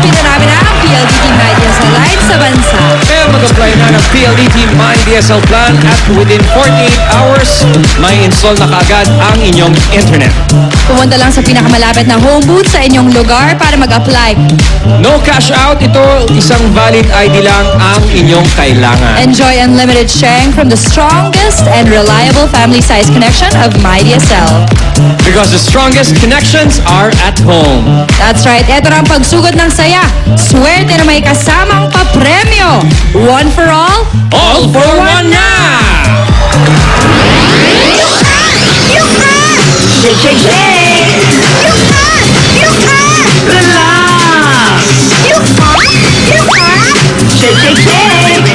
pinarami na ang PLDT MyDSL line sa bansa. Kaya mag-apply na ng PLDT MyDSL plan at within 48 hours, may install na kaagad ang inyong internet. Pumunta lang sa pinakamalapit na home booth sa inyong lugar para mag-apply. No cash out, ito isang valid ID lang ang inyong kailangan. Enjoy unlimited sharing from the strongest and reliable family-size connection of MyDSL. Because the strongest connections are at home. That's right, eto na ang pagsugod ng saya. Swerte na may kasamang papremyo. One for all for one na! Shake, shake, shake! Relax! Shake, shake, shake!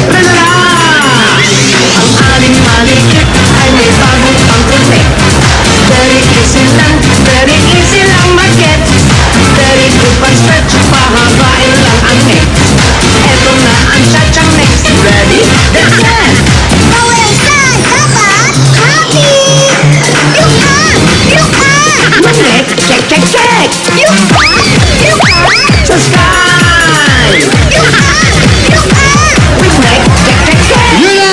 Relax! Ang aling malikit ay may bagong pang-connect. Very easy lang mag-get. Very good pang-stretch, pahabain lang ang neck. Eto na ang cha-chang next. Ready? That's it! Mag-neck, check, check, check! Sa sky! With neck, check, check, check! Yun na!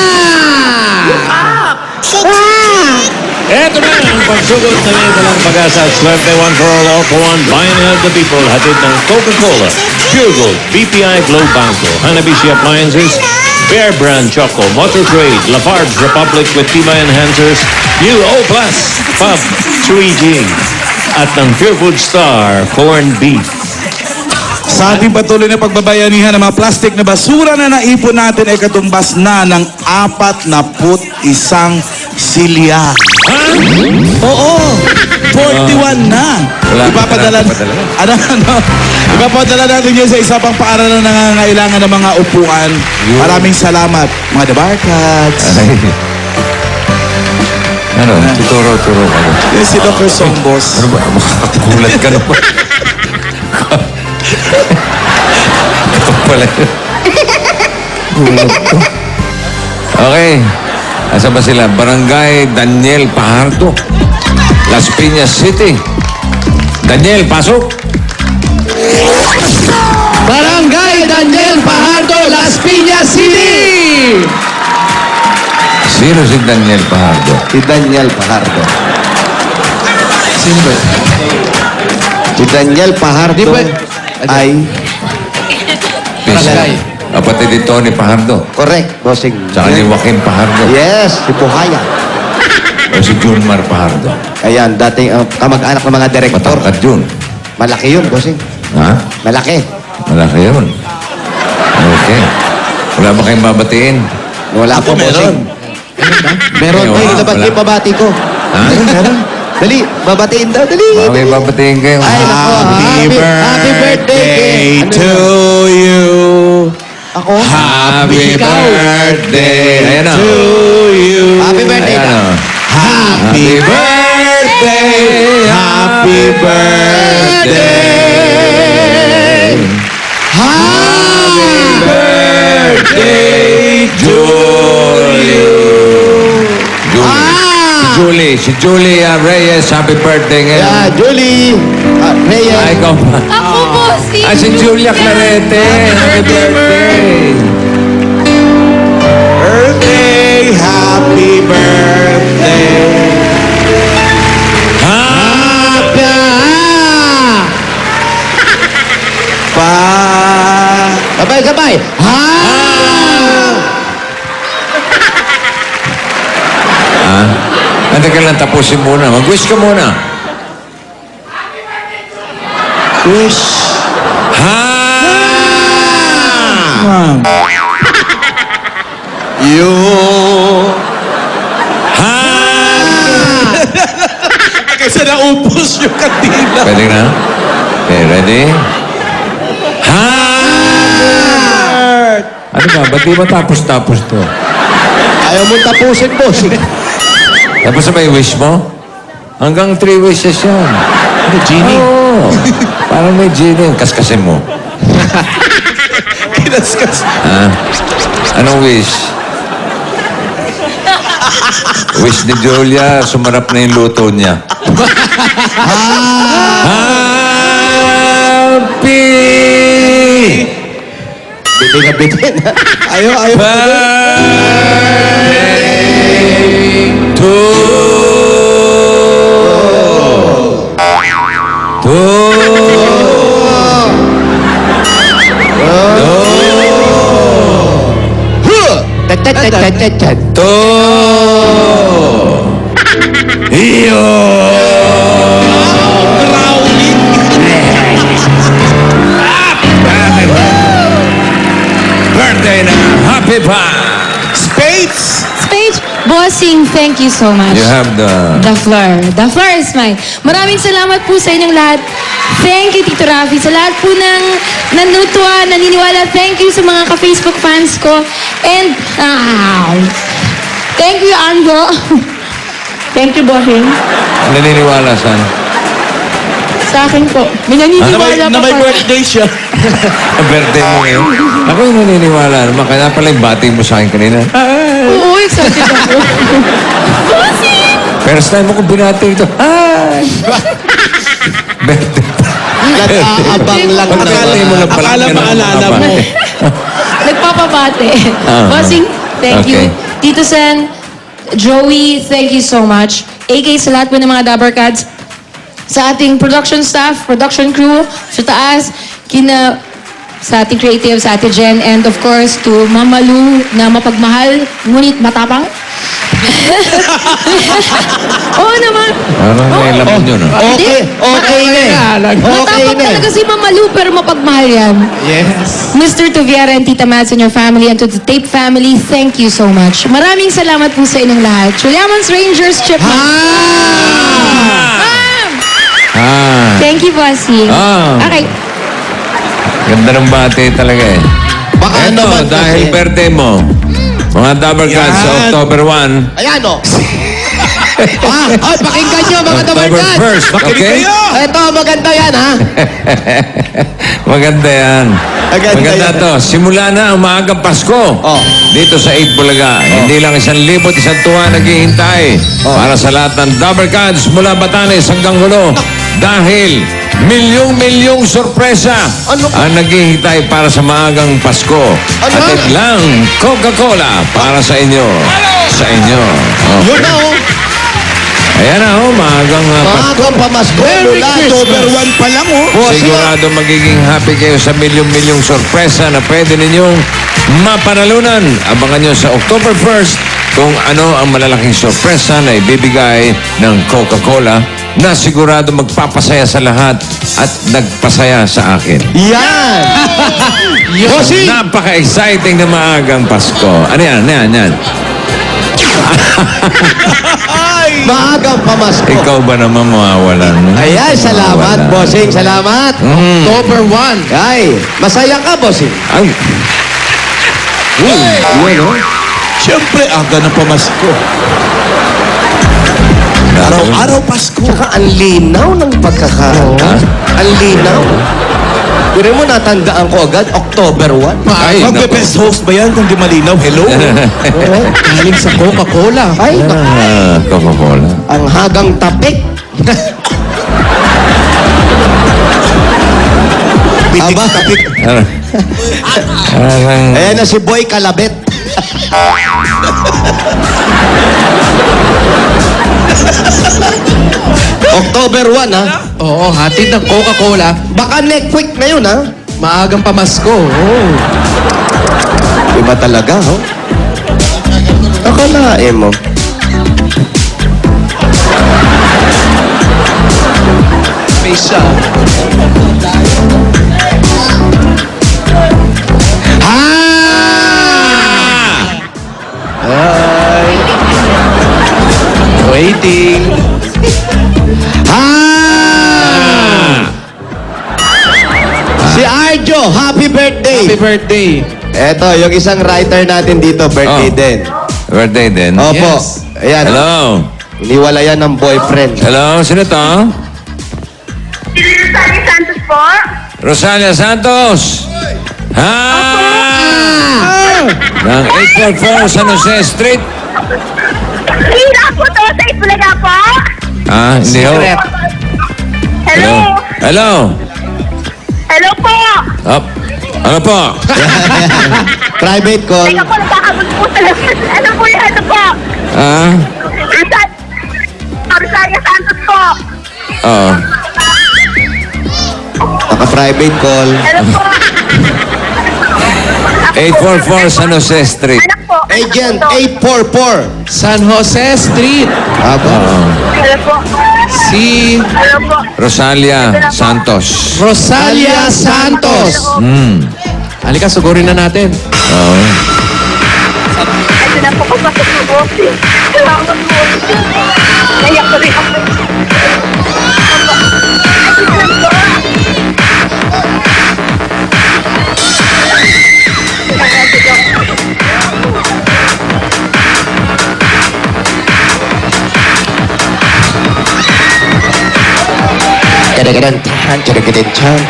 Eto na ang pagsugod na may dalang pag-asa at swerte. One for all for one. Buying out the people. Hatid ng Coca-Cola, Pure Gold, BPI Globe Banco, Hanabishi Appliances, Bear Brand Choco, Motor Trade, Lafarge Republic with Tima Enhancers, New O Plus, Pub 3G, at ng Pure Food Star, Corned Beef. Sa ating patuloy na pagbabayanihan ng mga plastic na basura na naipon natin ay katumbas na ng 41 silya. Oo, 41 na. Ipapadala ipapadala natin yun sa isa pang paaralan na nangangailangan ng mga upuan. Maraming salamat, mga Dabarkats. Ano? Tuturo-turo ka. Yes, si Dr. Sombos. Ano ba? Makakagulat ka naman. Ito pala. Gulat ko. Okay. Asa ba sila? Barangay Daniel Pajardo, Las Piñas City. Daniel, pasok. Barangay Daniel Pajardo, Las Piñas City! Sino si Daniel Pajardo? Si Daniel Pajardo. Sino ba? Si Daniel Pajardo ay Barangay. Kapatid ni Tony Pajardo. correct, bossing. Tsaka ni Joaquin Pajardo. Yes, si Buhaya. O si Junmar Pajardo. Ayan, dating kamag-anak ng mga direktor. Matangkad yun. Malaki yun, bossing. Ha? Malaki. Malaki yun. Okay. Wala ba kayong babatiin? Wala po, bossing. Meron. Wala. Ay, dapat Wala. yung pabati ko. Ha? Meron. Dali, babatiin daw. Dali. Baka may babatiin kayo. Ay, nako. Happy birthday to you. Ako? Happy birthday! Ayan na. To you. Happy birthday Ayan ka. na. Happy birthday. Happy birthday. Happy birthday to you. Si Julie Reyes, happy birthday ngayon. Yeah, Julie. Reyes. Ay, ikaw pa. Ako po si... Si Julia Clarete. Happy birthday. Birthday, happy birthday. Happy! Sabay. Ante ka lang, tapusin muna. Mag-wish ka muna. Wish. You. Kasi naupos yung kanila. Pwede na? Okay, ready? Ano ba? Ba't di matapos-tapos to? Ayaw mo tapusin, bossing. Tapos na may wish mo? Hanggang 3 wishes yan. Ano, Genie? Oo. Parang may genie. Kaskasin mo. Kinaskas. Ha? Anong wish? Wish ni Julia, sumarap na yung luto niya. Happy Bitin na bitin. Ayaw. birthday to Tat-tat-tat-tat-tat. iyo. Birthday na happy pa. Spades! Spade, bossing, thank you so much. You have The floor. The floor is mine. Maraming salamat po sa inyong lahat. Thank you, Tito Rafi. Sa lahat po ng nanutuwa, naniniwala. Thank you sa mga ka-Facebook fans ko. And, thank you, Anjo. Thank you, Bossing. naniniwala saan? Sa akin po. May naniniwala Na pa may po. birthday siya. Ang birthday mo ngayon. Ako yung naniniwala naman. Kaya pala yung bati mo sa akin kanina. Oo, excited ako. Bossing! First time mo kong binati ito. Ay! Birthday. Nag-aabang lang Pagkakali mo naman. na pala. Akala maalala mo. Nagpapabate. Bossing, thank you. Okay. Tito Sen, Joey, thank you so much. AK sa lahat po ng mga Dabber Cats. Sa ating production staff, production crew, sa taas, sa ating creative, sa ating Jen, and of course, to Mama Lu na mapagmahal, ngunit matapang. Oo naman. Parang may laman yun. Okay na eh. Okay Matapang na eh. talaga si Mama Lu, pero mapagmahal yan. Yes. Mr. Tuviera and Tita Mads and your family and to the Tape family, thank you so much. Maraming salamat po sa inyong lahat. Chuliamans Rangers, Chipmunk. Ma'am! Ah, Thank you, Bossy. Ah. Okay. ganda ng bati talaga eh. Baka Eto, naman dahil kasi. birthday mo, mga Dabber Cats sa Yan. October 1, Ayan o. Ay, pakinggan nyo mga October dabarkan. 1st, okay? Ito, maganda yan ha. Maganda yan. Maganda yan. to. Simula na ang maagang Pasko. Oh. Dito sa 8 Bulaga. Hindi lang 1,000 isang tuwa naghihintay para sa lahat ng Dabber Cats mula Batanes hanggang Hulo. Dahil milyong-milyong sorpresa Ano? ang naghihintay para sa maagang Pasko. Ano? At lang Coca-Cola para sa inyo. Sa inyo. Oh. Yun na o. Ayan na, maagang Pasko. Maagang pamasko. Mula October 1 pa lang, oh. Boss, Sigurado magiging happy kayo sa milyong-milyong sorpresa na pwede ninyong mapanalunan. Abangan nyo sa October 1st kung ano ang malalaking sorpresa na ibibigay ng Coca-Cola na sigurado magpapasaya sa lahat at nagpasaya sa akin. Yan. Bossing. Napaka-exciting na maagang Pasko. Ano yan? Maagang pamasko. Ikaw ba naman mawawalan? Ayan, salamat, Mawawalan. bossing. Salamat. October 1. Ay, masaya ka, bossing. Ay, Siyempre, aga ng pamasko. Araw-araw Pasko. Tsaka ang linaw ng pagkakanta. Ang linaw. Pero mo natandaan ko agad, October 1. Ay, Magbe-best host ba yan kung di malinaw? Hello? Galing sa Coca-Cola. Ay, Coca-Cola. ang hagang tapik. Pitik-tapik. Parang... Ayan na si Boy Kalabet. October 1, ha? Oo, hatid ng Coca-Cola. Baka next week na yun, ha? Maagang pamasko. Oh. Iba talaga, ho? Akalain mo. Pesa. Waiting. Si Arjo, happy birthday! Happy birthday. Eto, yung isang writer natin dito, birthday Oh. din. Birthday din. Opo. Yes. Ayan. Hello. Iniwalayan ng boyfriend. Hello, sino to? Rosalie Santos po. Rosalia Santos. Ha? Ng 844 San Jose Street. Hila po to sa Itbulaga po. Ah, hindi ho. Secret. Hello. Hello. Hello po! Up. Ano po? Private call. Teka po, nagkakabot po talaga. Ano po yan? Ano po? Ah? Rosalia Santos po. Oo. Naka-private call. Hello po. 844 San Jose Street. Anak po. Agent 844. San Jose Street. Aba. Hello po. Si Hello po. Rosalia Santos. Rosalia Santos. Halika, sugurin na natin. Oo. Ito na po kapasok ng bossing. Salamat po. Naiyak ko rin ako. Ito na po.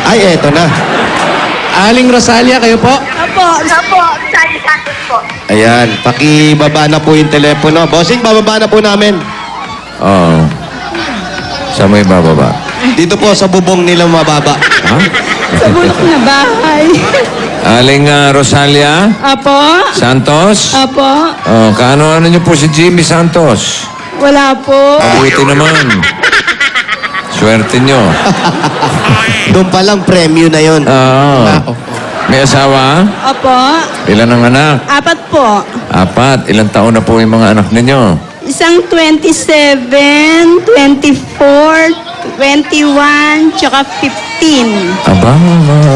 Ay, eto na. Aling Rosalia, kayo po? Opo. Opo. Rosalia Santos po. Ayan, pakibaba na po yung telepono. Bossing, bababa na po namin. Oo. Saan mo ibababa? Dito po sa bubong nila mababa. Ha? Sa bulok na bahay. Aling Rosalia Apo? Santos? Apo? Oh, kaano-ano niyo po si Jimmy Santos? Wala po. Mabuti naman. Swerte niyo. Doon palang premyo na yon. Oo. May asawa? Apo? Ilan ang anak? 4 po. 4. Ilang taon na po yung mga anak ninyo? Isang 27, 24, 21, tsaka 15. Aba,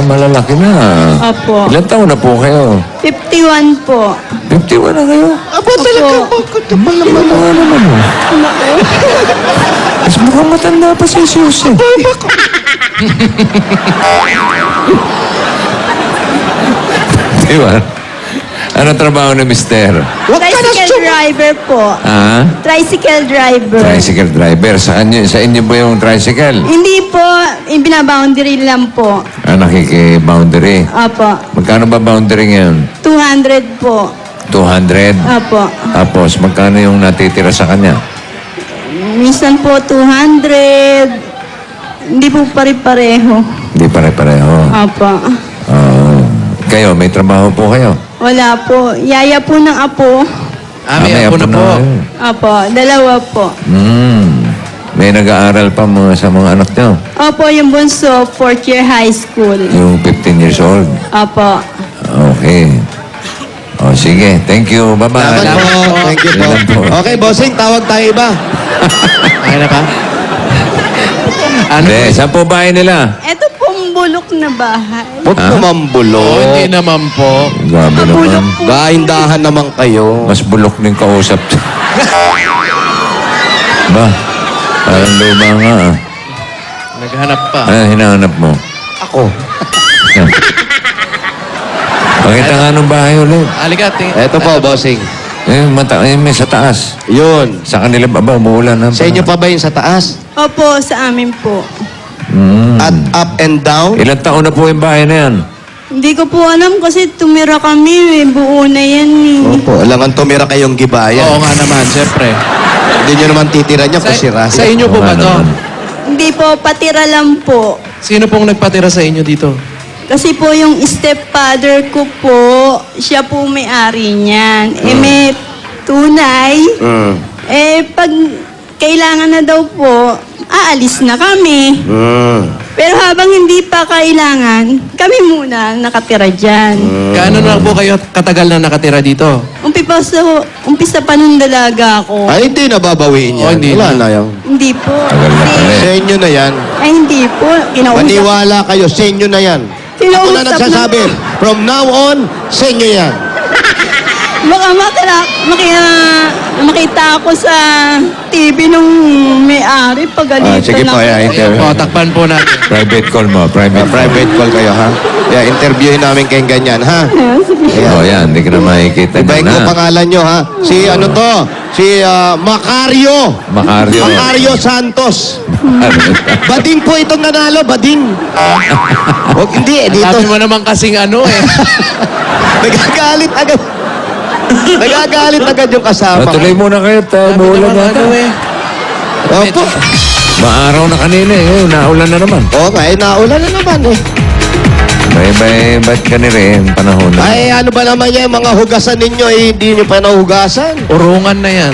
malalaki na. Apo. Ilang taon na po kayo? 51 po. 51 na kayo? Apo talaga po. Ano naman mo? Mas mukhang matanda pa si Jesus eh. Di ba? Ano trabaho ni mister? Tricycle driver po. Ah? Tricycle driver. Tricycle driver. Sa inyo ba yung tricycle? Hindi po, ibinaboundary lang po. Ah, nakiki-boundary. Apo. Magkano ba boundary ngayon? 200 po. 200. Apo. Tapos, magkano yung natitira sa kanya? Minsan po 200. Hindi po pare-pareho. Hindi pare-pareho. Apo. Oh. Kayo, may trabaho po kayo? Wala po. Yaya po ng apo. May apo na po. kayo. Apo, 2 po. May nag-aaral pa sa mga anak nyo? Opo, yung bunso, 4th year high school. Yung 15 years old? Apo. Okay. O, sige. Thank you. Bye-bye. Salamat po. Thank you po. Yun lang po. Okay, bossing, tawag tayo iba. Okay na pa? Ano? Hindi, saan po bahay nila? Ito pong bulok na bahay. Huwag naman bulok. Hindi naman po. Grabe naman. Dahan-dahan naman kayo. Mas bulok ng kausap. Ba? Parang luma nga ah. Naghanap pa. Ano hinahanap mo? Ako. Pakita nga ng bahay ulit. Halika, Eto po, bossing. May sa taas. Yun. Sa kanila ba umuulan na? Sa inyo pa ba yung sa taas? Opo, sa amin po. At up and down? Ilang taon na po yung bahay na yan? Hindi ko po alam kasi tumira kami. Buo na yan eh. Opo, alangan tumira kayong gibayan. Oo nga naman, siyempre. Hindi nyo naman titira niya kung sira. Sa inyo po ba Oo nga to? naman. Hindi po, patira lang po. Sino pong nagpatira sa inyo dito? Kasi po yung stepfather ko po, siya po may-ari niyan. May tunay. Pag kailangan na daw po, aalis na kami. Pero habang hindi pa kailangan, kami muna nakatira dyan. Gaano na po kayo katagal na nakatira dito? Umpisa pa nung dalaga ako. Ay, hindi nababawiin yan. Oh, hindi Wala na. na yan. Hindi po. Tagal na pala Sa eh. inyo na yan. Ay, hindi po. Kinausap. Maniwala kayo, sa inyo na yan. Ako na Kinausap nagsasabi, from now on, sa inyo yan. Baka makita ako sa TV nung may-ari pagalitan Sige po, ako. interview. Po, takpan po natin. Private call mo. Private call. Private call kayo, ha? Yeah, interviewin namin kayong ganyan, ha? Oh, yan. Hindi ka na makikita Ibahin niya ko na. pangalan nyo, ha? Si ano to? Si Macario. Macario. Macario Santos. Bading po itong nanalo, bading. Huwag, hindi, dito. Sabi mo naman kasing ano eh. Nagagalit agad. Nagagalit agad yung kasama. Tuloy muna kayo. Sabi Maulan naman na. ano eh. Opo. Maaraw na kanina eh. Naulan na naman. Okay, naulan na naman eh. Ba't ka rin panahon na? Ay, ano ba naman yan? Mga hugasan ninyo, eh, hindi nyo pa nahugasan. Urungan na yan.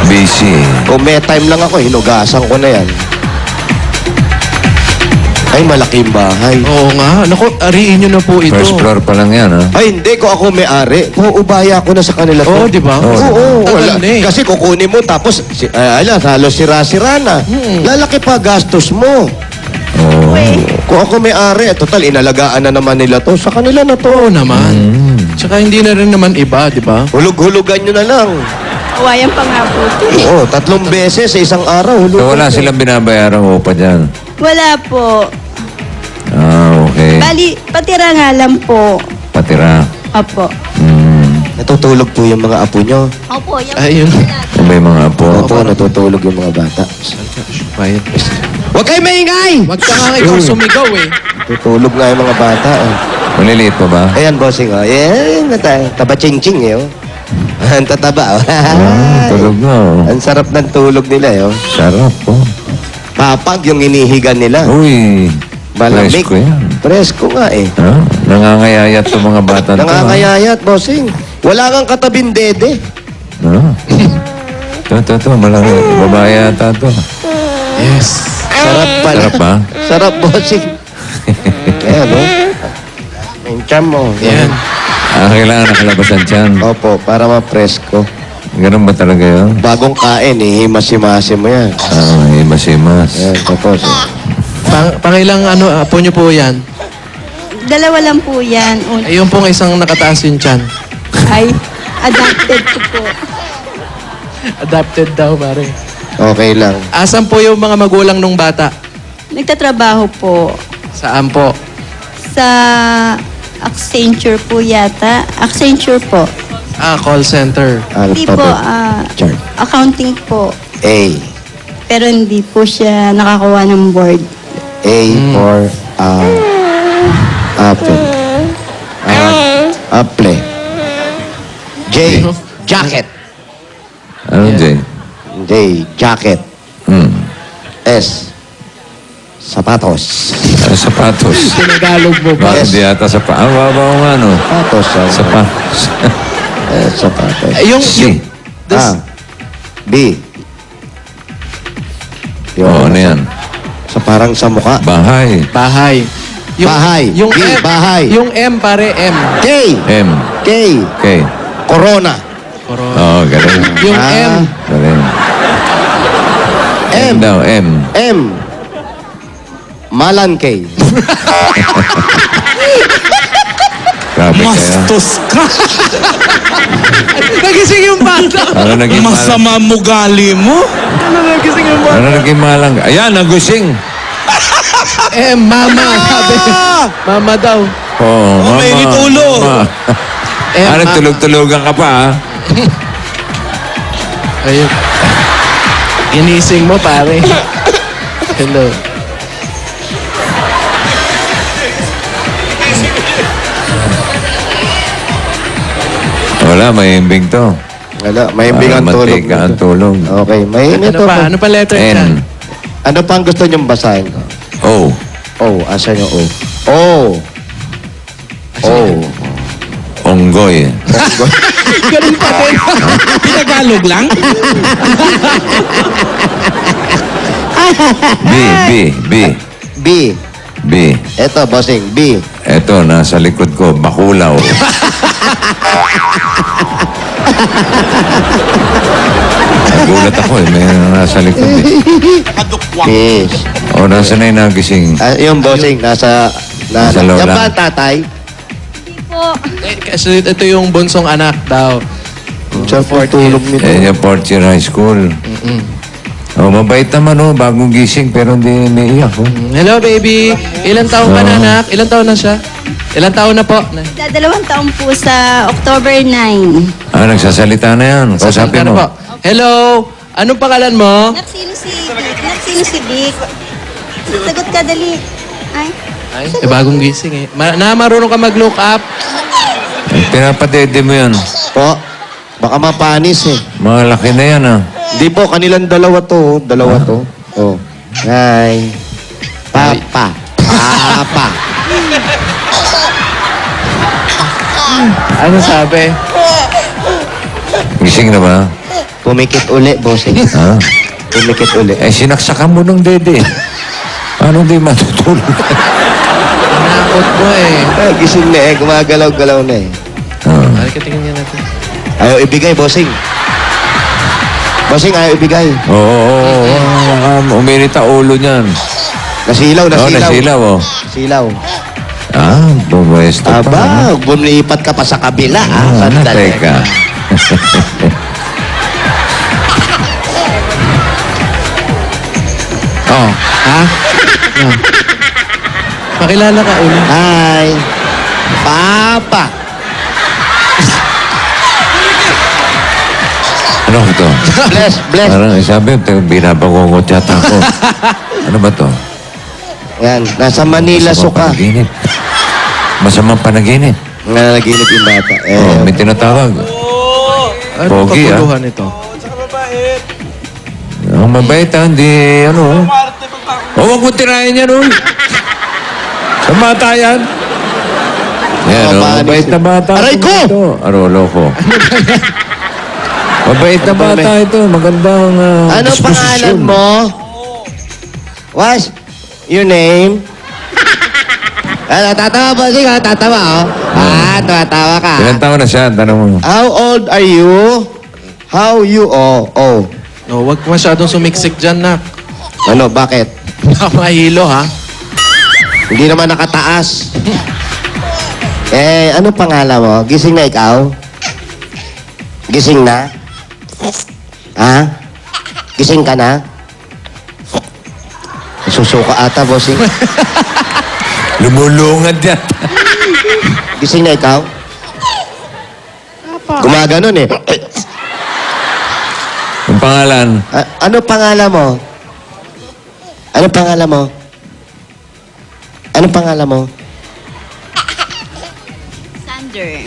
Busy. Kung may time lang ako, hinugasan ko na yan. Ay, malaking bahay. Oo nga. Naku, ariin nyo na po ito. First floor pa lang yan, ha? Ay, hindi ko ako may-ari. Ubaya ko na sa kanila. Oo, di ba? Oo, Tagal wala. na eh. Kasi kukunin mo, tapos, halos sira-sira na. Lalaki pa gastos mo. Oo. Kung ako may-ari, total, inalagaan na naman nila to. Sa kanila na to. Oo naman. Tsaka hindi na rin naman iba, di ba? Hulug-hulugan nyo na lang. Kawayan pa nga po. Oo, 3 beses sa isang araw. So wala silang binabayarang upa dyan. Wala po. Ah, okay. Bali, patira nga lang po. Patira. Opo. Natutulog po yung mga apo nyo. Opo, yung Ayun. Kung may mga apo. Opo, natutulog yung mga bata. Quiet. Huwag kayo maingay! Wag ka nga ikaw sumigaw eh. Tutulog nga yung mga bata. Eh. Maliliit pa ba? Ayan, bossing. Oh. Ayan, taba-ching-ching eh. Oh. Ang tataba. Oh. Tulog na, oh. Ang sarap ng tulog nila. Eh, oh. Sarap, oh. Papag yung inihigan nila. Uy. Malamig. Presko yan. Presko nga eh. Ha? Nangangayayat itong mga bata na to, ha? Nangangayayat, bossing. Wala kang katabing dede. Ha? Ito. Malaki. Babae yata ito. Yes. Sarap pala. Sarap, ha? Sarap, bossing. Kaya, no? Yung charm mo. Yan. Kailangan nakalabas ang tiyan. Opo, para ma-presko. Ganun ba talaga yun? Bagong kain, himas-himasin mo yan. Himas-himas. Ayan, tapos. Pangilang apo nyo po yan? Dalawa lang po yan. Ayun pong isang nakataas yung tiyan. Ay, adopted ko po. Adapted daw, pare. Okay lang. Asan po yung mga magulang nung bata? Nagtatrabaho po Saan po? sa Accenture po yata. Accenture po. Call center. Hindi po, Chart. accounting po. A. Pero hindi po siya nakakuha ng board. A for apple. Apple. J. Jacket. Ano, Jay? J. Jacket. S. Sapatos. Sapatos. Tinagalog mo ba? Bakit di yata babaw nga, no? Sapatos. Sapatos. Sapatos. Yung, C. B. Oo, ano yan? Sa parang sa mukha. Bahay. bahay. Bahay. Yung B, M. bahay. Yung M, pare, M. K. M. K. K. Corona. Oo, galing. Yung M. Galing. M daw, M. M. Malangkay. Grabe kaya. Mastos ka. Nagising yung bata. Ano naging malang? Masama mo gali mo. Nagising yung bata. Ano naging malang? Ayan, nagusing. M, mama. Sabi. Mama daw. Oo, mama. may ulo. Mama. Nagtulog-tulogan ka pa, ha? Ayun. Ginising mo, pare. Hello. Wala, may imbing to. Wala, may bigang tulog. Mantika ang nito. tulog. Okay, may Ano ito pa? pa. Ano pa letter yan? N. Ano pa ang gusto niyong basahin ko? O. O, asan yung O? O. O. Onggoy. Ganun pa din. Pinagalog lang? B. B. B. Ito, bossing. B. Eto, nasa likod ko, bakulaw. Nagulat ako eh, may nasa likod eh. Fish. O, nasa na yung nagising? Yung bossing, nasa lola. Yan ba ang tatay? Po. Kasi ito yung bunsong anak daw. Saan po tulog nito? Eh, yung fourth year high school. O, mabait naman o, bagong gising, pero hindi umiiyak o. Hello, baby. Ilan taon ka na, anak? Ilan taon na siya? Ilan taon na po? Dadalawang taon po sa October 9. Nagsasalita na yan. Kausapin Ano mo. po? Hello. Anong pangalan mo? Naksino si Vic. Naksino si Vic. Sagot ka, dali. Ay. Bagong gising eh. Marunong ka mag-look up. Pinapadede mo yan. Po, baka mapanis eh. Mga laki na yan ah. Di po, kanilang dalawa to. Dalawa to. Oh. Hi. Papa. Papa. Ano sabi? Gising na ba? Pumikit uli, bossing. Ha? Pumikit uli. Eh, sinaksakan mo ng dede. Paano di matutulog? Nakot mo eh. Ay, gising na eh. Gumagalaw-galaw na eh. Halika, tingnan niya natin. Ayaw ibigay, bossing. Bossing, ayaw ibigay. Oo. Uminit ang ulo niyan. Nasilaw, Oo, nasilaw. nasilaw, oh. Silaw. Bumuesto pa. Aba, bumipat ka pa sa kabila, ha? Sandali. Teka. Oh. Ha? Oh. Pakilala ka ulit. Hi. Papa. Ano ito? Bless, bless. Parang sabi, binabangungot yata ako. Ano ba to? Yan, nasa Manila, Masamang suka. panaginip. Masamang panaginip. Nanaginip yung bata. Oh, may tinatawag. Ano Pogi, kapuluhan ito? Ang mabait, hindi, ano. Huwag mo tirahin yan, uy. Sa bata yan. Yan, Oh, mabait na bata. Aray ko! Ito. Arolo ko. Mabait na bata ito. Magandang Ano disposisyon. pangalan mo? What's your name? Tatawa ba siya? Tatawa, oh. Tatawa ka. Ilan taon na siya? Tanong mo. How old are you? How you, oh. No, wag masyadong sumiksik dyan, nak. Ano, bakit? Mahilo, ha? Hindi naman nakataas. Ano pangalan mo? Gising na ikaw? Gising na? Ha? Gising ka na? Susuka ata, bossing. Lumulungad yan. Gising na ikaw? Gumaganon eh. Ang pangalan? Ano pangalan mo? Ano pangalan mo? Ano pangalan mo? Sander.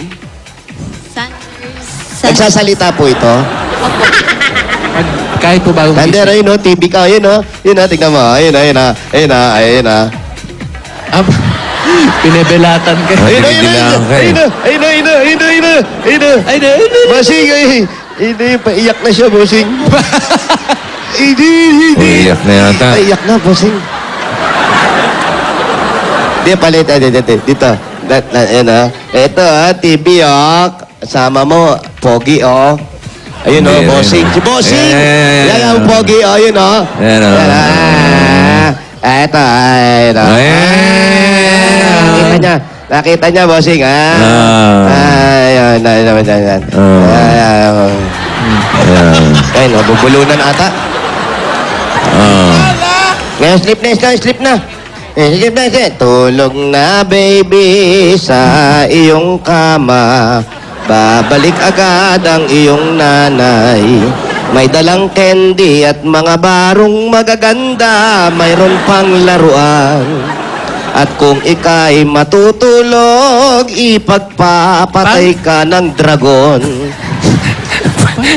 Nagsasalita po ito? Kahit po bagong Sander, ayun o, TV ka, ayun o. Yun o, tignan mo. Ayun o. Pinebelatan ka. Didilaan ka eh. Ayun o. Bossing, paiyak na siya, bossing. Umiyak na yata. Paiyak na, bossing. Di, palit. Dito. Ayun o. Ito TV o. Kasama mo, Pogi o. Ayun o, Ayun, bossing. ayun. Si bossing! Ayan. Yan ang Pogi o, yun o. Ayan o. Ito, ayun o. Nakita niya, bossing, ha? Ayun. Ayan. Ayun, bubulunan ata. Ngayon, sleep na. Tulog na, baby, sa iyong kama. Babalik agad ang iyong nanay. May dalang candy at mga barong magaganda. Mayroon pang laruan. At kung ika'y matutulog, ipagpapatay ka ng dragon.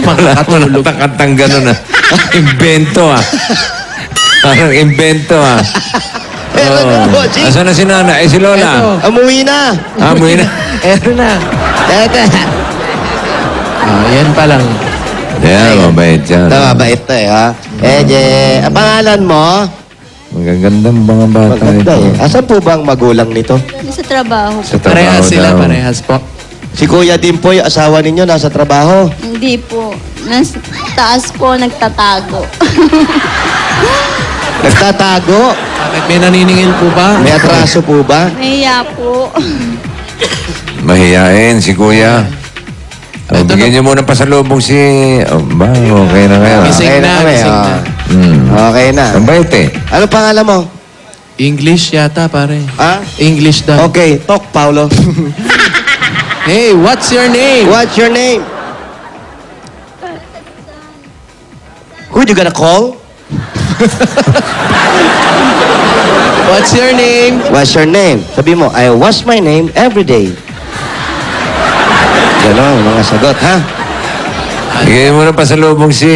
Makakatulog. Kantang gano'n ah. Invento ah. Parang invento ah. Pero na, bossing. Asan na si Nana? Si Lola. Umuwi na. Amoy na. Eto na. Eto. Yan pa lang. Yan, mabait yan. Mabait na ha. Ang pangalan mo? Magagandang mga bata Maganda ito. eh. Asan po ba ang magulang nito? Sa trabaho. Sa trabaho Parehas sila, daw. parehas po. Si Kuya Dimpoy, asawa ninyo, nasa trabaho. Hindi po. Nas taas po, nagtatago. Nagtatago. Bakit may naniningil po ba? May atraso po ba? Nahiya po. Mahiyain si Kuya. Bigyan niyo muna pasalubong si... okay na kayo. Gising Okay na na, kami, gising oh. na. Okay na. Mabait eh. Ano pangalan mo? English yata, pare. Ha? English daw. Okay, talk, Paulo. Hey, what's your name? What's your name? Who you gonna call? What's your name? What's your name? Sabi mo, I wash my name every day. Ganon, mga sagot, ha? Bigyan mo na pasalubong si...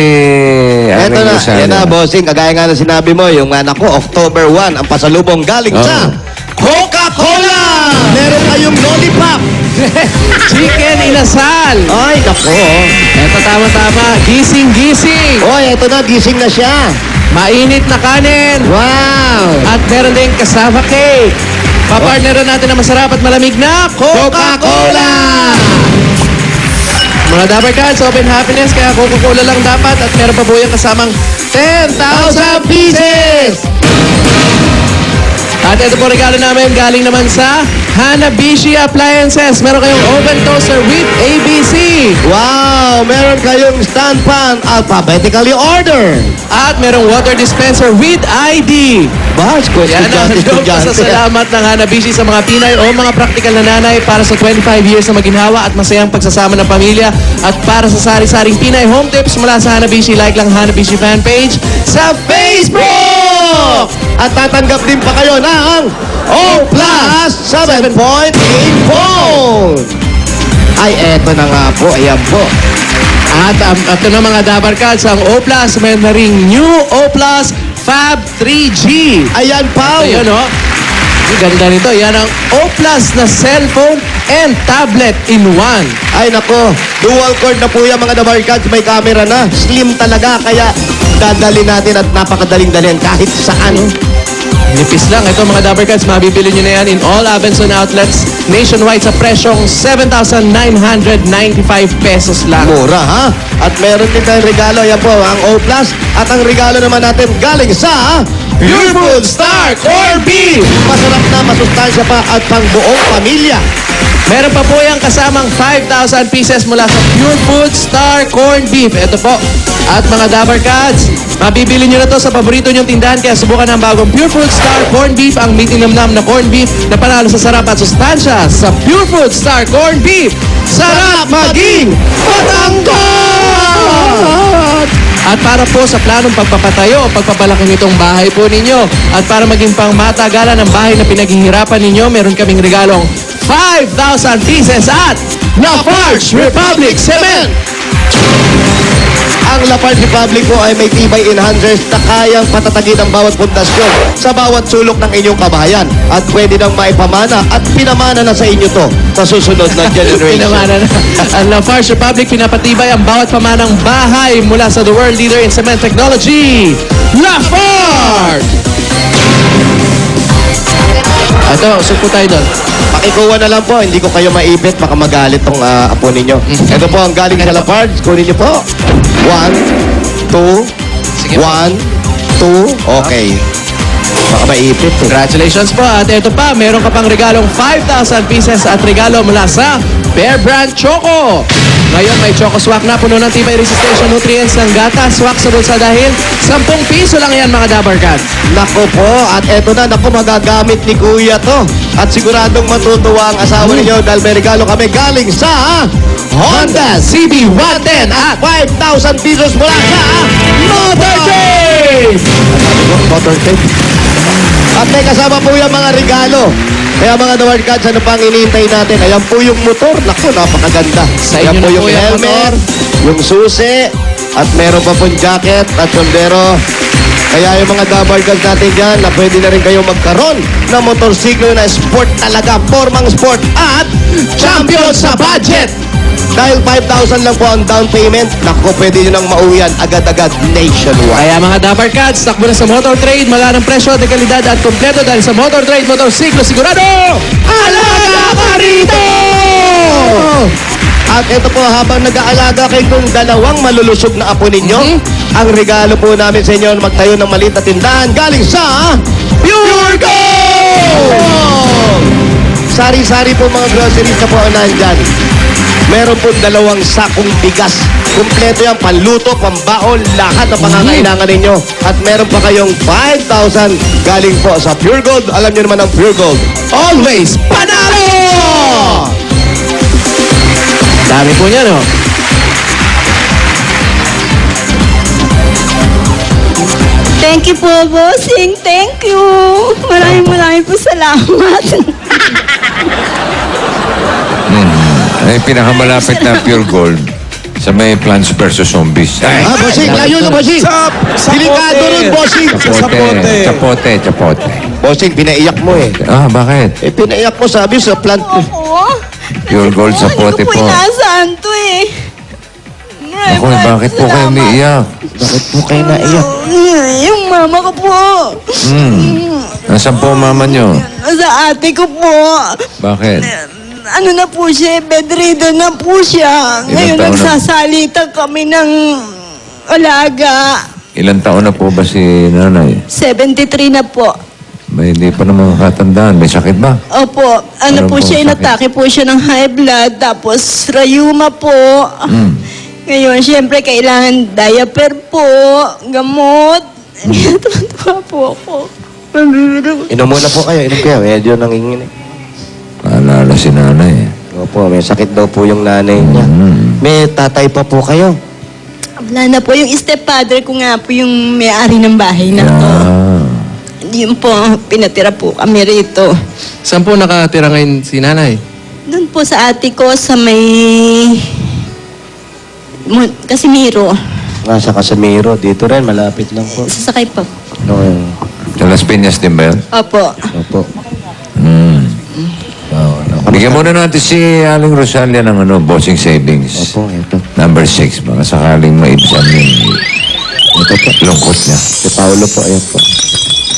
Eto Aling na, Rosana. yan na, bossing. Kagaya nga na sinabi mo, yung anak ko, October 1, ang pasalubong galing sa Coca-Cola! Meron kayong lollipop! Chicken inasal. Ay, nako. Eto tama-tama. Gising-gising. Oy, eto na, gising na siya. Mainit na kanin. Wow! At meron din kasama cake. Papartneran natin ang masarap at malamig na Coca-Cola! Mga Dapper Cats, open happiness, kaya Coca-Cola lang dapat at meron pa po yung kasamang 10,000 pieces! At ito po regalo namin galing naman sa Hanabishi Appliances. Meron kayong oven toaster with ABC. Wow! Meron kayong stand pan alphabetically ordered. At merong water dispenser with ID. Bas, Yan ang loob pasasalamat ng Hanabishi sa mga Pinay o mga praktikal na nanay para sa 25 years na maginhawa at masayang pagsasama ng pamilya. At para sa sari-saring Pinay home tips mula sa Hanabishi, like lang Hanabishi fan page sa Facebook! At tatanggap din pa kayo ng O Plus 7.8 phone. Ay, eto na nga po. Ayan po. At ito na mga Dapper Cats, ang O Plus, may na ring new O Plus Fab 3G. Ayan, Pao. Ito yun, oh. Ang ganda nito. Yan ang O Plus na cellphone and tablet in one. Ay, nako. Dual cord na po yan, mga Dabarkads. May camera na. Slim talaga. Kaya dadali natin at napakadaling-dalian kahit saan. Nipis lang. Ito mga Dapper Cats, mabibili nyo na yan in all Abenson outlets nationwide sa presyong 7,995 pesos lang. Mura, ha? At meron din tayong regalo. Yan po, ang O Plus. At ang regalo naman natin galing sa Pure Food Star Corned Beef! masarap na, masustansya pa at pang buong pamilya. Meron pa po yung kasamang 5,000 pieces mula sa Pure Food Star Corned Beef. Ito po. At mga Dapper Cats, mabibili nyo na to sa paborito nyong tindahan kaya subukan ang bagong Pure Food Star Corned Beef, ang mitinamnam na corned beef na panalo sa sarap at sustansya sa Pure Food Star Corned Beef. Sarap maging patangkad! At para po sa planong pagpapatayo o pagpapalaki nitong bahay po ninyo at para maging pangmatagalan ng bahay na pinaghihirapan ninyo, meron kaming regalong 5,000 pieces at Lafarge Republic Cement! Ang Lafarge Republic po ay may tibay enhancers na kayang patatagin ang bawat pundasyon sa bawat sulok ng inyong kabahayan at pwede nang maipamana at pinamana na sa inyo to sa susunod na generation. Pinamana na. Ang Lafarge Republic pinapatibay ang bawat pamanang bahay mula sa the world leader in cement technology, Lafarge! Ito, usap po tayo doon. Pakikuha na lang po, hindi ko kayo maipit, baka magalit tong apo ninyo. Ito po ang galing sa Lafarge, kunin niyo po. 1, 2, 1, 2, okay. Baka maipit. Congratulations po. At ito pa, meron ka pang regalong 5,000 pieces at regalo mula sa Bear Brand Choco. Ngayon may Choco Swak na puno ng tibay resistensya nutrients ng gata. Swak sa bulsa dahil 10 piso lang yan mga Dapper Cats. Nako po, at eto na, nako magagamit ni Kuya to. At siguradong matutuwa ang asawa ninyo dahil may regalo kami galing sa Honda CB110 at 5,000 pesos mula sa Motor Trade! Motor Trade. At may kasama po yung mga regalo. Kaya mga Daward Cats, ano pang iniintay natin? Ayan po yung motor. Naku, napakaganda. Sa Ayan inyo po na yung po yung helmet, yung susi, at meron pa pong jacket at sombrero. Kaya yung mga Daward Cats natin dyan, na pwede na rin kayong magkaroon ng motorsiklo na sport talaga, formang sport at champion sa budget. Dahil 5,000 lang po ang down payment, naku, pwede nyo nang mauwian agad-agad nationwide. Kaya mga Dapper Cats, takbo na sa Motor Trade, magaan ang presyo, dekalidad at kompleto dahil sa Motor Trade, motorsiklo sigurado, alaga ka rito! At ito po, habang nag-aalaga kayo kung dalawang malulusog na apo ninyo, ang regalo po namin sa inyo na magtayo ng maliit na tindahan galing sa Pure Gold! Sari-sari po mga groceries na po ang nandyan. Meron po 2 sakong bigas. Kumpleto yan, panluto, pambaon, lahat ng pangangailangan ninyo. At meron pa kayong 5,000 galing po sa Pure Gold. Alam niyo naman ang Pure Gold. Always panalo! Dami po niya, no? Thank you po, bossing. Thank you. Maraming po salamat. Ay, pinakamalapit na Pure Gold. Sa may Plants vs. Zombies. Ay, Bossing, layo na, Bossing. Delikado ron, Bossing. Chapote. Bossing, pinaiyak mo eh. Ah, bakit? Pinaiyak mo, sabi sa plant. Pure gold sa pote Hindi ko po. po inaasahan to eh. Ako, bakit po kayo umiiyak? Bakit po kayo naiyak? Yung mama ko po. Nasaan po ang mama nyo? Sa ate ko po. Bakit? Ano na po siya, bedridden na po siya. Ilang Ngayon taon na? nagsasalita kami ng alaga. Ilan taon na po ba si nanay? 73 na po. May hindi pa naman katandaan. May sakit ba? Opo, ano Ano po pong siya, sakit? inatake po siya ng high blood, tapos rayuma po. Ngayon, siyempre, kailangan diaper po, gamot. Natutuwa po ako. Inom muna po kayo, inom kayo. Medyo nanginginig. Naalala si nanay. Opo, may sakit daw po yung nanay niya. May tatay pa po kayo. Wala na po, yung stepfather ko nga po yung may-ari ng bahay na to. Ah. Yun po, pinatira po kami rito. Saan po nakatira ngayon si nanay? Doon po sa ate ko, sa may... Casimiro. Nasa Casimiro, dito rin, malapit lang po. Sasakay pa. Okay. Sa Las Piñas din ba yun? Opo. Opo. Bigyan muna natin si Aling Rosalia ng bossing savings. Opo, ito. Number 6. Baka sakaling maibsan yung Ito po. lungkot niya. Si Paolo po, ayan po.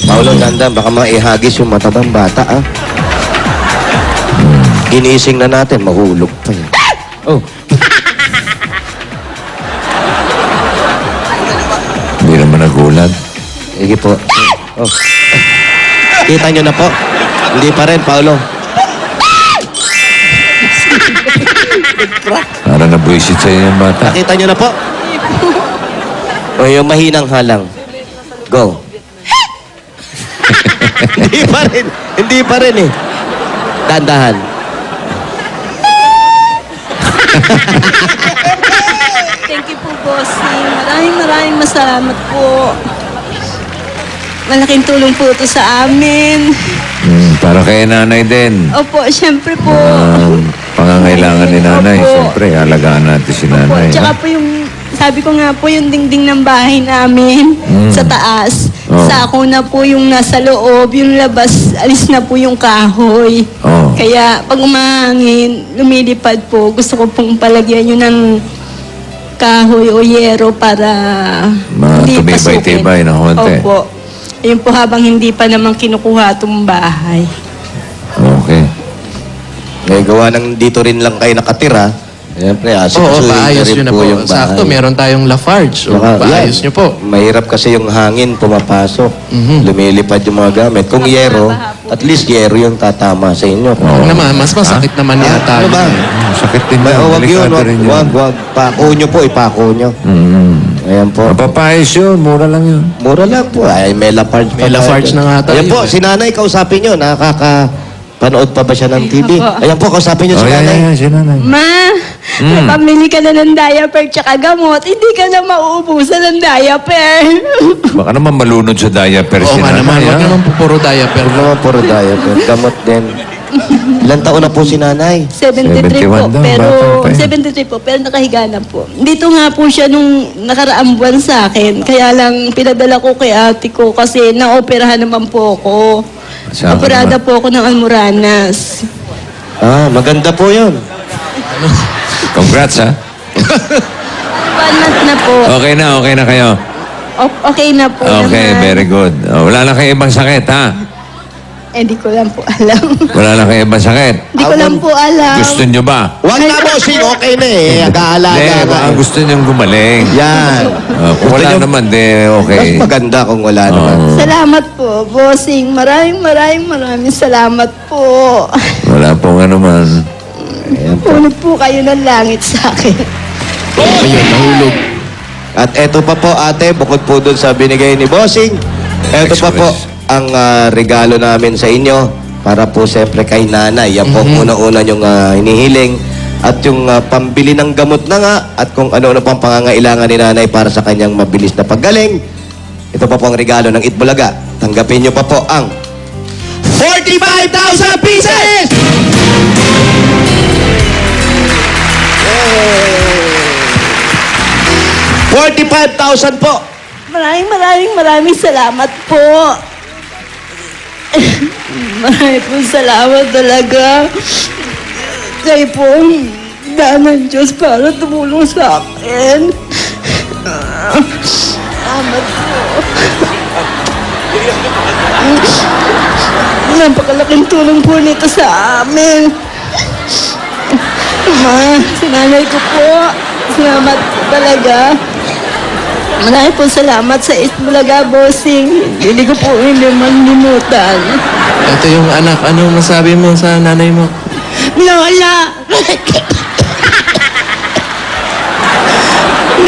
Paolo, ganda, baka maihagis yung matabang bata, ah. Ginising na natin, mahulog pa yun. Oh. Hindi naman nagulat. Sige po. Oh. Kita nyo na po. Hindi pa rin, Paolo. Para nabuisit sa inyo yung bata. Nakita nyo na po? O yung mahinang halang. Go. Hindi pa rin. Hindi pa rin eh. Dandahan. Thank you po, bossing. Maraming masalamat po. Malaking tulong po ito sa amin. Para kay nanay din. Opo, syempre po. Pangangailangan ni nanay. Opo. Siyempre, alagaan natin si Opo, nanay. tsaka ha? po yung, sabi ko nga po, yung dingding ng bahay namin sa taas. Oh. Sako na po yung nasa loob, yung labas, alis na po yung kahoy. Oh. Kaya pag umahangin, lumilipad po. Gusto ko pong palagyan yun ng kahoy o yero para hindi pasukin. Tumibay-tibay na konti. Opo. Ayun po habang hindi pa naman kinukuha itong bahay. Okay. May gawa ng dito rin lang kayo nakatira. Siyempre, Oo, paayos nyo na po. yung Sakto, bahay. meron tayong Lafarge. O, paayos nyo po. Mahirap kasi yung hangin pumapasok. Lumilipad yung mga gamit. Kung yero, at least yero yung tatama sa inyo. Huwag naman, mas masakit naman yata. Ano ba? Sakit din Wag yun, Delikado rin yun. wag. Pako nyo po, ipako nyo. Ayan po. Mapapayos yun. Mura lang yun. Mura lang po. Ay, may Lafarge pa. May Lafarge tayo. na nga tayo. Ayan po, si nanay, kausapin nyo. Nakakapanood pa ba siya ng TV? Ayan po, kausapin nyo si nanay. Si nanay. Ma, napamili ka na ng diaper tsaka gamot, hindi ka na mauubusan ng diaper. Baka naman malunod sa diaper Oo si nga naman, nanay. huwag ha? naman po puro diaper. Huwag naman puro diaper. Gamot din. Ilan taon na po si nanay? 73 po, 71 daw, pero bata pa eh. 73 po, pero nakahiga na po. Dito nga po siya nung nakaraang buwan sa akin. Kaya lang pinadala ko kay ate ko kasi naoperahan naman po ako. Saan ka Operada naman? po ako ng Almoranas. Ah, maganda po yun. Congrats, ha? 1 month na po. Okay na kayo. Okay na po. Okay, naman. very good. Wala na kayo ibang sakit, ha? Hindi ko lang po alam. Wala na kayo ibang sakit. Hindi ko lang po alam. Gusto nyo ba? Huwag na bossing, okay na eh. Hindi,Ag-aalaga ka. baka gusto nyong gumaling. Yan. Kung wala naman, di Mas okay. maganda kung wala naman. Salamat po, bossing. Maraming salamat po. Wala pong ano man. Punod po kayo ng langit sa akin. Ayun, nahulog. At eto pa po ate, bukod po dun sa binigay ni bossing, eto pa po ang regalo namin sa inyo para po siyempre kay nanay. Yan po una-una yung hinihiling at yung pambili ng gamot na nga at kung ano-ano pang pangangailangan ni nanay para sa kanyang mabilis na paggaling. Ito pa po ang regalo ng Itbulaga. Tanggapin nyo pa po ang 45,000 pieces! 45,000 po. Maraming salamat po. Maraming salamat talaga. Kayo po ang daan ng Diyos para tumulong sa akin. Salamat po. Napakalaking tulong po nito sa amin. Sinanay ko po. Salamat po talaga. Maraming po salamat sa Itbulaga, bossing. Hindi ko po hindi manlimutan. Ito yung anak. Ano masabi mo sa nanay mo? Lola!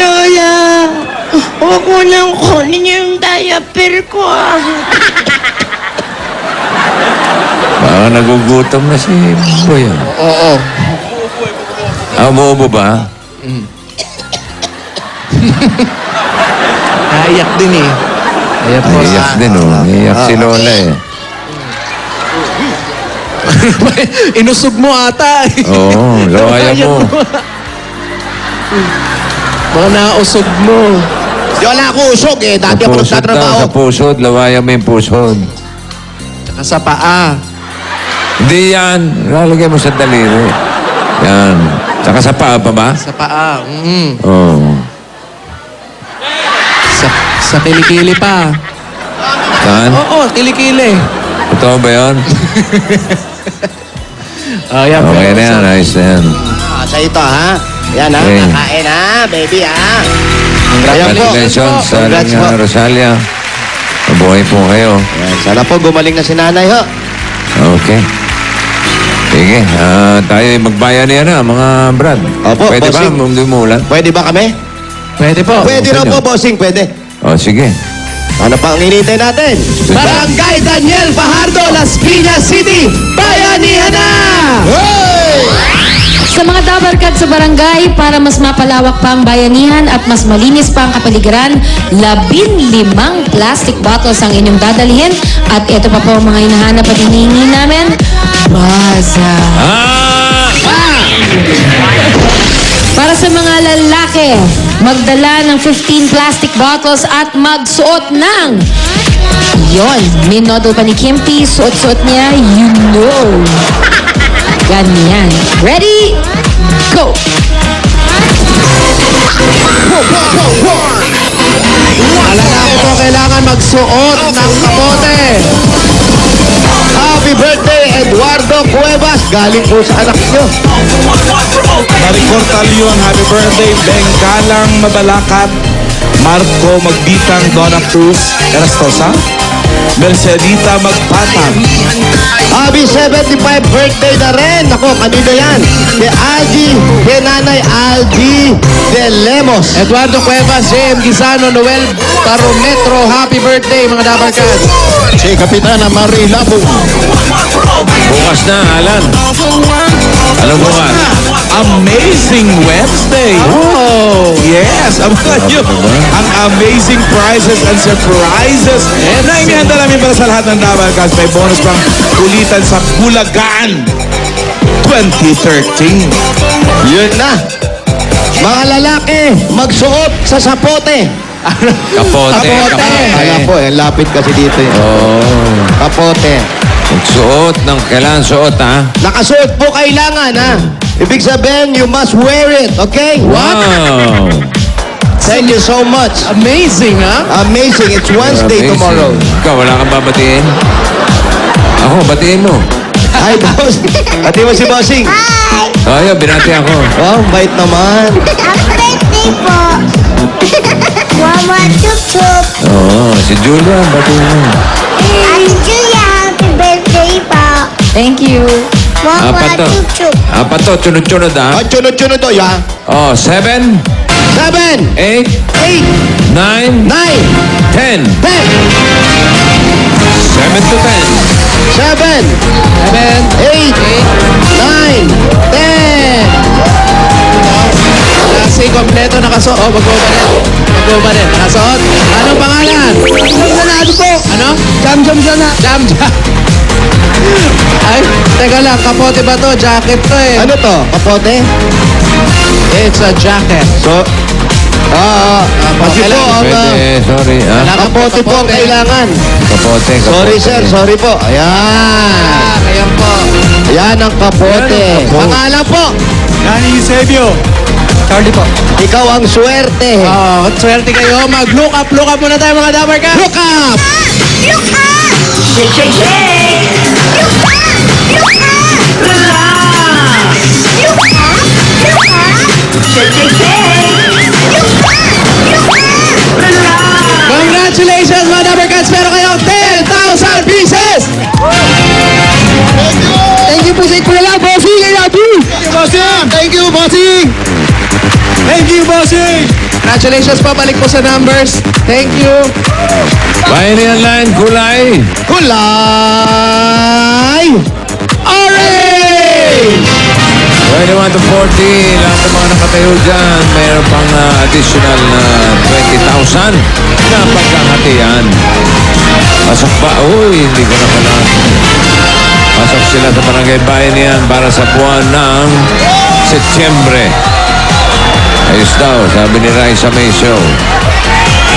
Lola! Huwag mo nang kunin yung diaper ko. Baka nagugutom na si Boy. Oo. Umuubo ba? Naiyak din eh. Ayan po. Iyak din, oh. Iyak si Lola, eh. Inusog mo ata. Oo, lawaya mo. Mga nausog mo. Di wala ako usog eh. Dati ako Sa nagtatrabaho. pusod, lawaya mo yung pusod. Tsaka sa paa. Hindi yan. Lalagay mo sa daliri. Yan. Tsaka sa paa pa ba? Sa paa. Oo. Sa kilikili pa. Saan? Oo, kilikili. Totoo ba yun? Ayan po. Okay na yan. Ayos na yan. Sa ito ha. Yan ha. Okay. Nakain ha, baby ha. Ayan po. Congratulations sa Congrats po. Rosalia. Mabuhay po kayo. Yan, sana po gumaling na si nanay ho. Okay. Sige. Tayo magbayan niya na, mga brad. Opo, Pwede ba? bossing. Umulan? Pwede ba kami? Pwede po. Pwede raw okay po, na. bossing. Pwede. O, sige. Ano pa ang inintay natin? Barangay Daniel Fajardo, Las Piñas City, Bayanihan na! Sa mga dabarkad sa barangay, para mas mapalawak pa ang bayanihan at mas malinis pa ang kapaligiran, 15 plastic bottles ang inyong dadalhin. At ito pa po ang mga hinahanap at hinihingi namin. Baza. Para sa mga lalaki, magdala ng 15 plastic bottles at magsuot ng yon. May nodal pa ni Kimpi, suot-suot niya, you know. Ganyan. Ready? Go! Lalaki po kailangan magsuot ng kapote. Happy birthday, Eduardo Cuevas. Galing po sa anak nyo. Maricor Talion, happy birthday. Bengkalang Mabalakat. Marco Magbitang, Donna Cruz, Erastosa. Mercedita Magpatang. Happy 75 birthday na rin. Ako, kanino yan? Kay Algie, kay Nanay Algie de Lemos. Eduardo Cuevas, JM Gisano, Noel Parometro, happy birthday mga dabarkad. Si Kapitana Marie Labong. Bukas na, Alan. Anong bukas? Amazing Wednesday. Oh! Yes, abangan nyo ang amazing prizes and surprises na inihanda namin para sa lahat ng Dabarkas. May bonus pang kulitan sa Bulagan 2013. Yun na. Mga lalaki, magsuot sa sapote. Kapote. Kaya po, lapit kasi dito eh. Oh. Kapote. Magsuot ng kailangan suot, ha? Nakasuot po kailangan, ha? Ibig sabihin, you must wear it, okay? Wow. Thank you so much. Amazing, ha? Amazing. It's Wednesday Amazing. tomorrow. Ikaw, wala kang babatiin? Ako, batiin mo. Hi, boss. Pati mo si Bossing. Ayaw, binati ako. Oh, bait naman. Happy birthday po! Mama, chup-chup! Oo, si Julia, batiin mo. Ate Julia, happy birthday po! Thank you. Mama, Apat to. chup-chup! Apat to, chunod-chunod, ha? Oh, chunod-chunod to, ya. Oh, 7, 7, 8, 8, 9, 9, 10. 10, 7 to 10. 7, 7, 8, 9, 10. Kasi kompleto nakasuot. Oh, mag-overhead. Mag-overhead. Nakasuot. Anong pangalan? Sanado po. Ano? Jam-jam sana. Jam. Ay, teka lang. Kapote ba to? Jacket to eh. Ano to? Kapote? It's a jacket. So, Kasi po, ang Pwede, sorry. kapote po ang kailangan. Kapote. Sorry, sir. Sorry po. Ayan. Ayan po. Yan ang kapote. Pangalan po. Nani Eusebio. Charlie po. Ikaw ang swerte. Swerte kayo. Mag-look up muna tayo mga Dabber Cats. Look up! Shake, shake, shake! Relax! Shake, shake, shake! Relax! Congratulations mga Dabber Cats. Meron kayong 10,000 pieces! Thank you po sa Kuya Bossing. I love you. Thank you, Bossing. Thank you, bossing! Congratulations po. Balik po sa numbers. Thank you. Bayanihan Line, kulay. Kulay! Orange! 21 to 40. Lahat ng mga nakatayo dyan, mayroon pang additional na 20,000 na pagkahatian. Pasok ba? Uy, hindi ko na pala. Pasok sila sa Barangay Bayanihan para sa buwan ng Setyembre. Ayos daw, sabi ni Raisa May Show.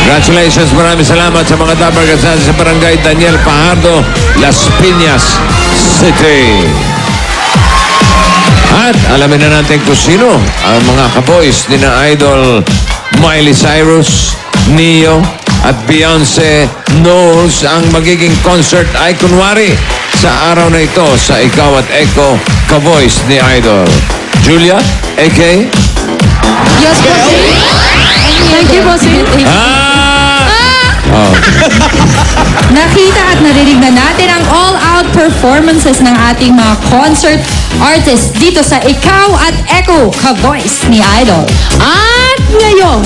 Congratulations, maraming salamat sa mga Dabber Cats natin sa Barangay Daniel Fajardo, Las Piñas City. At alamin na natin kung sino ang mga kaboys ni na Idol Miley Cyrus, Neo at Beyonce Knowles ang magiging concert ay kunwari sa araw na ito sa Ikaw at Echo Kaboys ni Idol. Julia, AK? Yes, bossing. Thank you, bossing. Oh. Nakita at narinig na natin ang all-out performances ng ating mga concert artists dito sa Ikaw at Echo Ka-Voice ni Idol. At ngayon,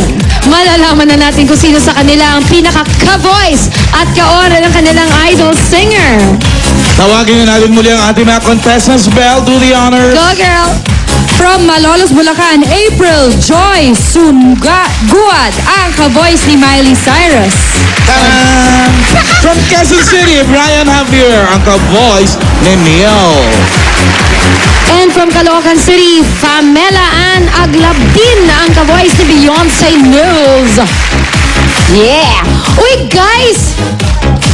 malalaman na natin kung sino sa kanila ang pinaka-ka-voice at ka-ora ng kanilang idol singer. Tawagin na natin muli ang ating mga contestants. Bell, do the honors. Go, girl! From Malolos, Bulacan, April Joy Guad, ang ka-voice ni Miley Cyrus. Ta-da! From Quezon City, Brian Javier, ang ka-voice ni Neo. And from Caloocan City, Pamela Ann Aglabdin, ang ka-voice ni Beyonce Knowles. Yeah! Uy, guys!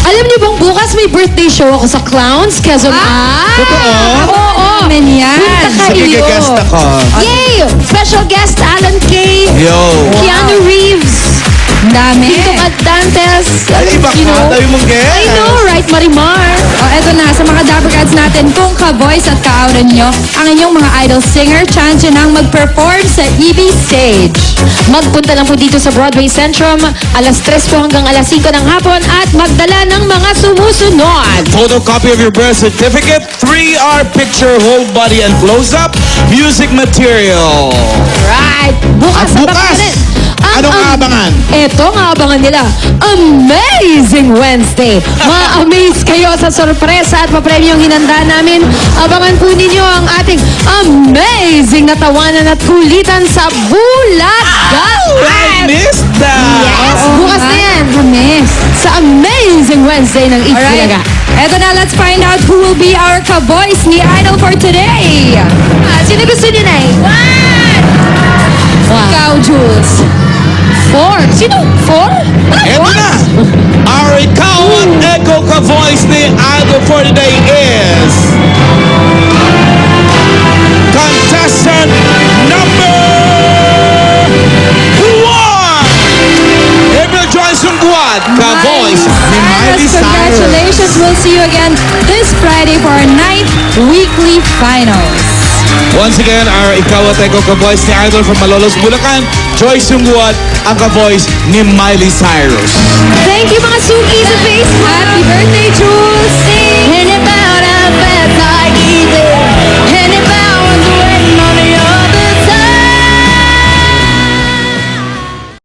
Alam niyo bang bukas may birthday show ako sa Clowns, Quezon? Totoo? Oo! Amen yan. Punta kayo! Guest ako. Yay! Special guest, Alan Kay, Yo! Keanu Reeves, Dami. Tito Dantes. Ay, iba ka. Dami mong guest. I know, right, Marimar? O, eto na, sa mga Dabber Cats natin, kung ka-voice at ka-aura nyo, ang inyong mga idol singer, chance nyo nang mag-perform sa EB Stage. Magpunta lang po dito sa Broadway Centrum, alas 3 po hanggang alas 5 ng hapon at magdala ng mga sumusunod. Photocopy of your birth certificate, 3R picture, whole body and close-up, music material. Right! Bukas, At bukas, abangan natin. anong aabangan? Ito ang aabangan nila. Amazing Wednesday! Ma-amaze kayo sa sorpresa at papremyong hinanda namin. Abangan po ninyo ang ating amazing na tawanan at kulitan sa Bulaga! I missed that! Yes! Oo Bukas nga, na yan! Promise. Sa Amazing Wednesday ng Eat Alright. Bulaga. Eto na, let's find out who will be our ka-voice ni Idol for today. Sino gusto niyo na eh? Ikaw, Jules. 4. Sino? 4? Eto na! Our Ikaw at Echo Ka-Voice ni Idol for today is... Contestant number 1! April Joy Sungguad, Ka-Voice ni Miley Cyrus. Congratulations. We'll see you again this Friday for our 9th weekly finals. Once again, our Ikaw at Echo Ka-Voice ni Idol from Malolos, Bulacan, Joy Sungguad, ang ka-voice ni Miley Cyrus. Thank you mga suki sa Facebook! Happy birthday, Jules!